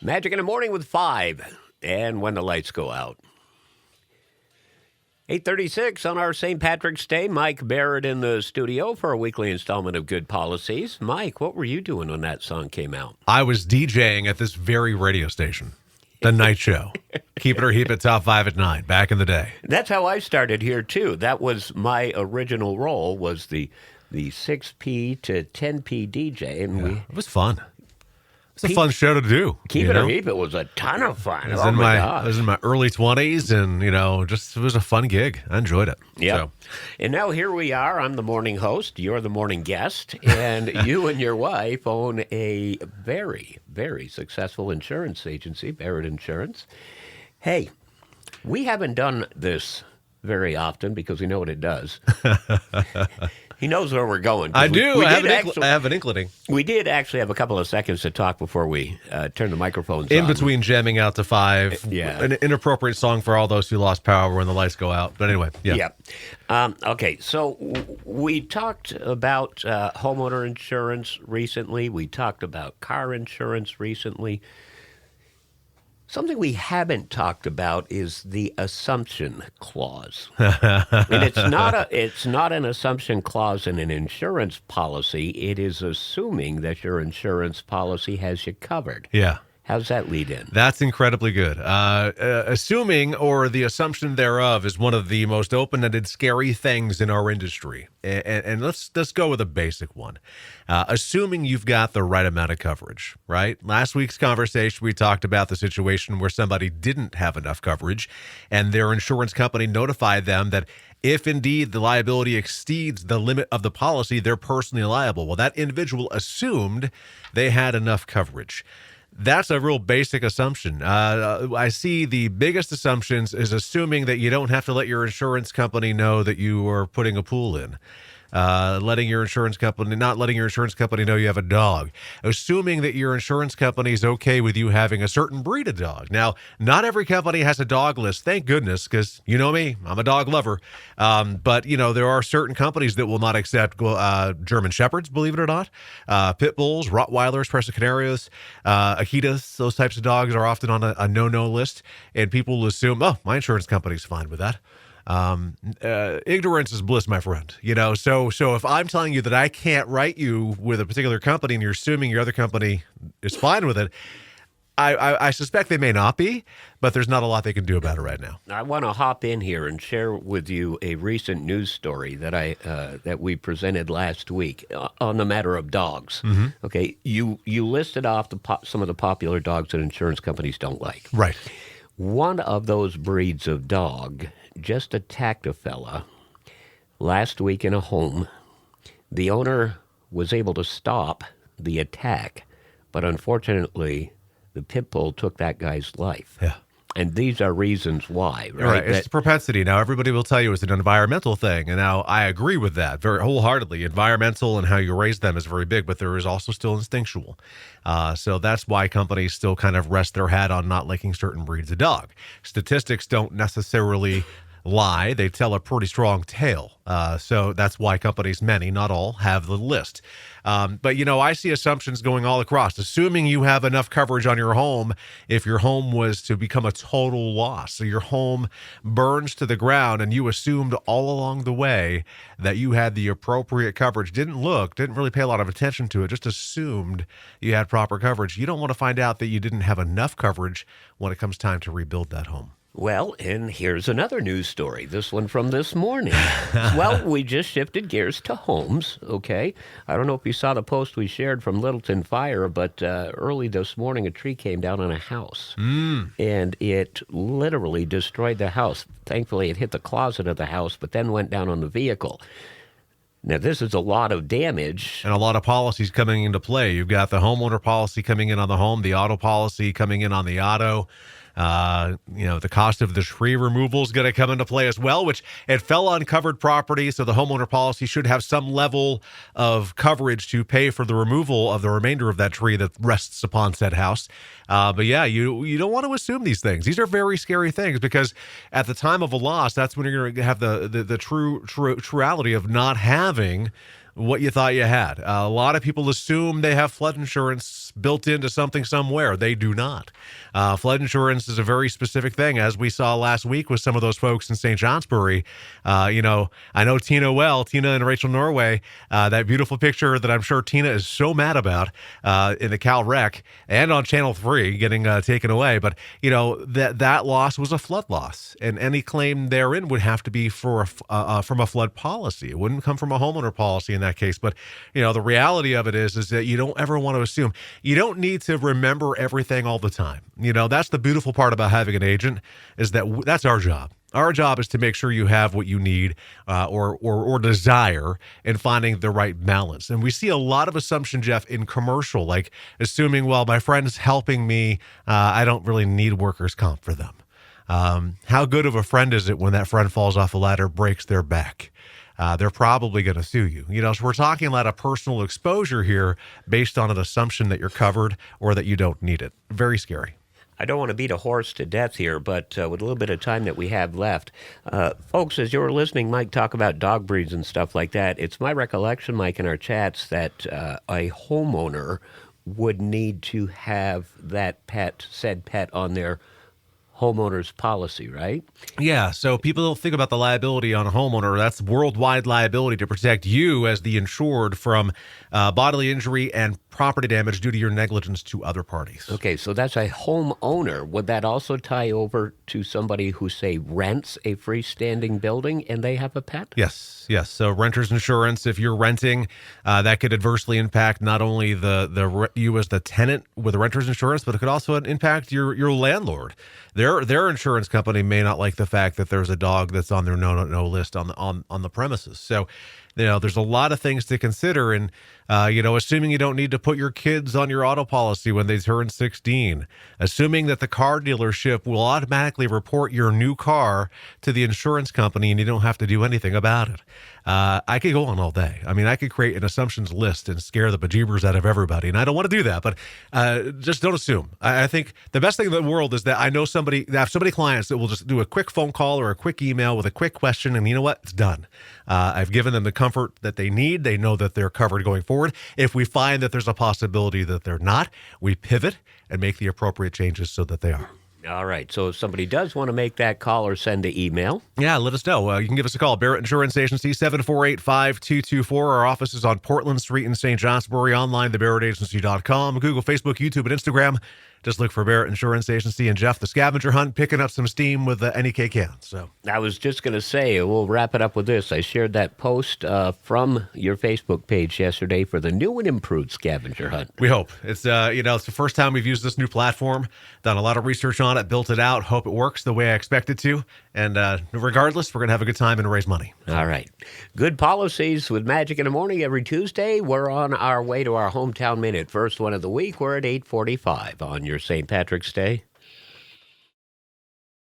Magic in the Morning with 5, and when the lights go out. 8:36 on our St. Patrick's Day. Mike Barrett in the studio for a weekly installment of Good Policies. Mike, what were you doing when that song came out? I was DJing at this very radio station, The Night Show. Keep it or Heap It Top 5 at 9, back in the day. That's how I started here, too. That was my original role, was the 6P to 10P DJ. And It was fun. It's a fun show to do. Keep It or Heap It was a ton of fun. I was in my early 20s, and, it was a fun gig. I enjoyed it. Yeah. So. And now here we are. I'm the morning host. You're the morning guest. And you and your wife own a very, very successful insurance agency, Barrett Insurance. Hey, we haven't done this very often because we know what it does. He knows where we're going. I do. I have an inkling. We did actually have a couple of seconds to talk before we turned the microphones in on. between jamming out to 5. Yeah. An inappropriate song for all those who lost power when the lights go out. But anyway, yeah. Okay, so we talked about homeowner insurance recently. We talked about car insurance recently. Something we haven't talked about is the assumption clause. And it's not an assumption clause in an insurance policy. It is assuming that your insurance policy has you covered. Yeah. How's that lead in? That's incredibly good. Assuming, or the assumption thereof, is one of the most open-ended, scary things in our industry. And let's go with a basic one. Assuming you've got the right amount of coverage, right? Last week's conversation, we talked about the situation where somebody didn't have enough coverage, and their insurance company notified them that if indeed the liability exceeds the limit of the policy, they're personally liable. Well, that individual assumed they had enough coverage. That's a real basic assumption. I see the biggest assumptions is assuming that you don't have to let your insurance company know that you are putting a pool in. Not letting your insurance company know you have a dog. Assuming that your insurance company is okay with you having a certain breed of dog. Now, not every company has a dog list, thank goodness, because you know me, I'm a dog lover. But, there are certain companies that will not accept German Shepherds, believe it or not. Pit Bulls, Rottweilers, Presa Canarios, Akitas, those types of dogs are often on a no-no list. And people will assume, oh, my insurance company's fine with that. Ignorance is bliss, my friend. So if I'm telling you that I can't write you with a particular company and you're assuming your other company is fine with it, I suspect they may not be, but there's not a lot they can do about it right now. I want to hop in here and share with you a recent news story that that we presented last week on the matter of dogs. Mm-hmm. Okay, you listed off some of the popular dogs that insurance companies don't like. Right. One of those breeds of dog just attacked a fella last week in a home. The owner was able to stop the attack, but unfortunately, the pit bull took that guy's life. Yeah. And these are reasons why, right? Right. It's propensity. Now, everybody will tell you it's an environmental thing, and now I agree with that very wholeheartedly. Environmental and how you raise them is very big, but there is also still instinctual. So that's why companies still kind of rest their hat on not liking certain breeds of dog. Statistics don't necessarily lie. They tell a pretty strong tale. So that's why companies, many, not all, have the list. But, I see assumptions going all across. Assuming you have enough coverage on your home, if your home was to become a total loss, so your home burns to the ground and you assumed all along the way that you had the appropriate coverage, didn't really pay a lot of attention to it, just assumed you had proper coverage. You don't want to find out that you didn't have enough coverage when it comes time to rebuild that home. Well, and here's another news story, this one from this morning. Well, we just shifted gears to homes, okay? I don't know if you saw the post we shared from Littleton Fire, but early this morning a tree came down on a house, and it literally destroyed the house. Thankfully, it hit the closet of the house, but then went down on the vehicle. Now, this is a lot of damage. And a lot of policies coming into play. You've got the homeowner policy coming in on the home, the auto policy coming in on the auto. The cost of the tree removal is going to come into play as well, which it fell on covered property. So the homeowner policy should have some level of coverage to pay for the removal of the remainder of that tree that rests upon said house. But yeah, you don't want to assume these things. These are very scary things because at the time of a loss, that's when you're going to have the true reality of not having what you thought you had. A lot of people assume they have flood insurance built into something somewhere. They do not. Flood insurance is a very specific thing, as we saw last week with some of those folks in St. Johnsbury. I know Tina well, Tina and Rachel Norway, that beautiful picture that I'm sure Tina is so mad about in the Cal Rec and on Channel 3 getting taken away. But, that loss was a flood loss, and any claim therein would have to be from a flood policy. It wouldn't come from a homeowner policy in that case. But, the reality of it is that you don't ever want to assume. You don't need to remember everything all the time. That's the beautiful part about having an agent, is that that's our job. Our job is to make sure you have what you need or desire in finding the right balance. And we see a lot of assumption, Jeff, in commercial, like assuming, well, my friend's helping me. I don't really need workers' comp for them. How good of a friend is it when that friend falls off a ladder, breaks their back? They're probably going to sue you. So we're talking a lot of personal exposure here based on an assumption that you're covered or that you don't need it. Very scary. I don't want to beat a horse to death here, but with a little bit of time that we have left, folks, as you were listening, Mike talk about dog breeds and stuff like that, it's my recollection, Mike, in our chats, that a homeowner would need to have that said pet on their homeowner's policy, right? Yeah, so people don't think about the liability on a homeowner. That's worldwide liability to protect you as the insured from bodily injury and property damage due to your negligence to other parties. Okay, so that's a homeowner. Would that also tie over to somebody who, say, rents a freestanding building and they have a pet? Yes. So renter's insurance, if you're renting, that could adversely impact not only you as the tenant with the renter's insurance, but it could also impact your landlord. Their insurance company may not like the fact that there's a dog that's on their no list on the premises. So, there's a lot of things to consider. And, assuming you don't need to put your kids on your auto policy when they turn 16, assuming that the car dealership will automatically report your new car to the insurance company and you don't have to do anything about it. I could go on all day. I mean, I could create an assumptions list and scare the bejeebers out of everybody. And I don't want to do that, but just don't assume. I think the best thing in the world is that I have so many clients that will just do a quick phone call or a quick email with a quick question. And you know what? It's done. I've given them the comfort that they need. They know that they're covered going forward. If we find that there's a possibility that they're not, we pivot and make the appropriate changes so that they are. All right. So if somebody does want to make that call or send an email. Yeah, let us know. You can give us a call. Barrett Insurance Agency, 748-5224. Our office is on Portland Street in St. Johnsbury. Online, thebarrettagency.com. Google, Facebook, YouTube, and Instagram. Just look for Barrett Insurance Agency and Jeff the Scavenger Hunt picking up some steam with the NEK can. So I was just going to say, we'll wrap it up with this. I shared that post from your Facebook page yesterday for the new and improved Scavenger Hunt. We hope. It's it's the first time we've used this new platform, done a lot of research on it, built it out, hope it works the way I expect it to. And regardless, we're going to have a good time and raise money. All right. Good Policies with Magic in the Morning every Tuesday. We're on our way to our Hometown Minute. First one of the week. We're at 8:45 on your St. Patrick's Day.